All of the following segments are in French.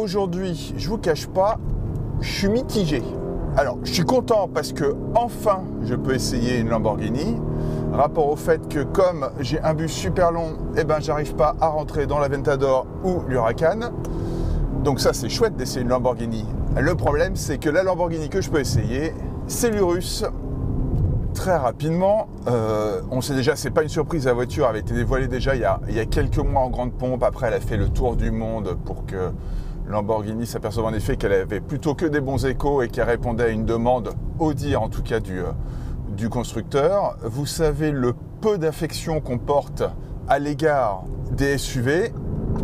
aujourd'hui, je vous cache pas, je suis mitigé. Alors, je suis content parce que enfin, je peux essayer une Lamborghini. Rapport au fait que comme j'ai un bus super long, eh ben, j'arrive pas à rentrer dans l'Aventador ou l'Huracan. Donc ça, c'est chouette d'essayer une Lamborghini. Le problème, c'est que la Lamborghini que je peux essayer, c'est l'Urus. Très rapidement, on sait déjà, c'est pas une surprise, la voiture avait été dévoilée déjà il y a quelques mois en grande pompe. Après, elle a fait le tour du monde pour que Lamborghini s'aperçoive en effet qu'elle avait plutôt que des bons échos et qu'elle répondait à une demande, au dire en tout cas du constructeur. Vous savez le peu d'affection qu'on porte à l'égard des SUV.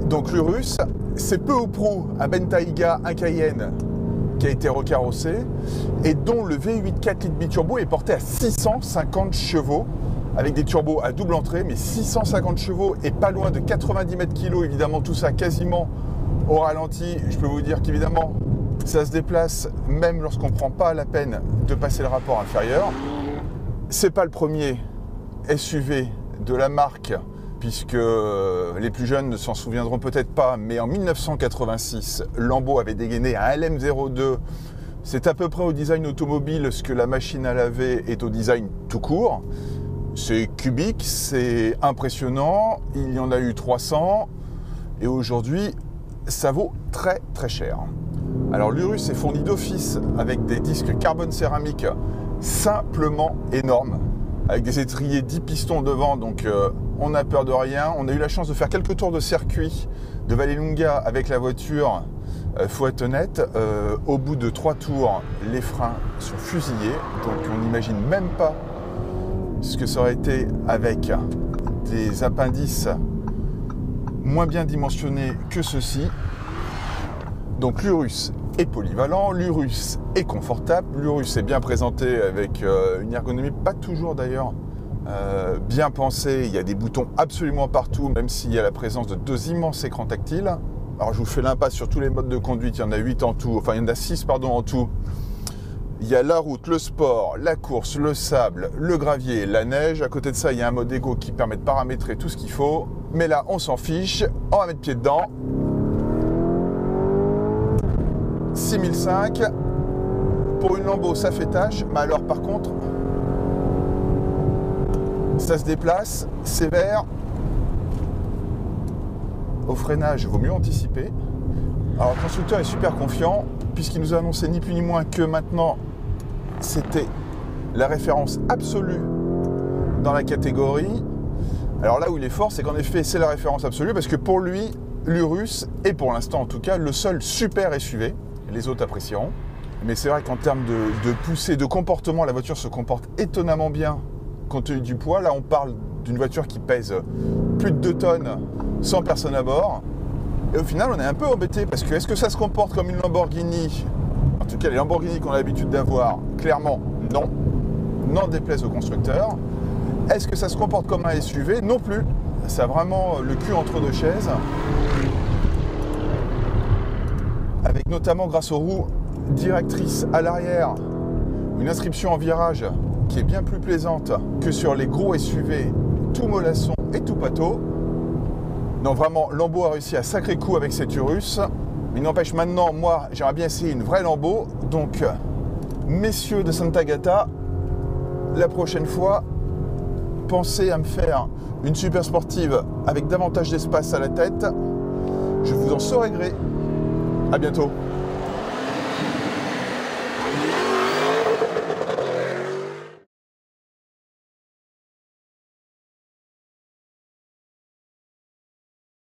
Donc l'Urus, c'est peu ou prou un Bentayga, un Cayenne qui a été recarrossé et dont le V8 4 litres biturbo est porté à 650 chevaux avec des turbos à double entrée, mais 650 chevaux et pas loin de 90 mètres kg, évidemment tout ça quasiment au ralenti. Je peux vous dire qu'évidemment ça se déplace même lorsqu'on ne prend pas la peine de passer le rapport inférieur. C'est pas le premier SUV de la marque, puisque les plus jeunes ne s'en souviendront peut-être pas, mais en 1986, Lambo avait dégainé un LM02. C'est à peu près au design automobile ce que la machine à laver est au design tout court. C'est cubique, c'est impressionnant, il y en a eu 300, et aujourd'hui, ça vaut très très cher. Alors l'Urus est fourni d'office avec des disques carbone céramique simplement énormes, avec des étriers 10 pistons devant, donc on n'a peur de rien. On a eu la chance de faire quelques tours de circuit de Vallelunga avec la voiture, faut être honnête. Au bout de 3 tours, les freins sont fusillés, donc on n'imagine même pas ce que ça aurait été avec des appendices moins bien dimensionnés que ceux-ci. Donc l'Urus est polyvalent, l'Urus est confortable, l'Urus est bien présenté avec une ergonomie pas toujours d'ailleurs bien pensée. Il y a des boutons absolument partout, même s'il y a la présence de 2 immenses écrans tactiles. Alors je vous fais l'impasse sur tous les modes de conduite, il y en a 8 en tout, enfin il y en a 6 pardon en tout. Il y a la route, le sport, la course, le sable, le gravier, la neige. À côté de ça, il y a un mode égo qui permet de paramétrer tout ce qu'il faut. Mais là, on s'en fiche, on va mettre pied dedans. 6005. Pour une Lambo, ça fait tâche. Mais alors, par contre, ça se déplace, sévère. Au freinage, il vaut mieux anticiper. Alors, le constructeur est super confiant, puisqu'il nous a annoncé ni plus ni moins que maintenant, c'était la référence absolue dans la catégorie. Alors là où il est fort, c'est qu'en effet, c'est la référence absolue, parce que pour lui, l'Urus est pour l'instant en tout cas le seul super SUV. Les autres apprécieront. Mais c'est vrai qu'en termes de poussée, de comportement, la voiture se comporte étonnamment bien compte tenu du poids. Là, on parle d'une voiture qui pèse plus de 2 tonnes sans personne à bord. Et au final, on est un peu embêté parce que est-ce que ça se comporte comme une Lamborghini? En tout cas, les Lamborghini qu'on a l'habitude d'avoir, clairement, non. N'en déplaise au constructeur. Est-ce que ça se comporte comme un SUV? Non plus. Ça a vraiment le cul entre 2 chaises. Avec notamment, grâce aux roues directrices à l'arrière, une inscription en virage qui est bien plus plaisante que sur les gros SUV tout mollasson et tout pâteau. Donc vraiment, Lambo a réussi à sacré coup avec cette Urus. Mais il n'empêche maintenant, moi, j'aimerais bien essayer une vraie Lambo. Donc, messieurs de Sant'Agata, la prochaine fois, pensez à me faire une super sportive avec davantage d'espace à la tête. Je vous en saurai gré. À bientôt.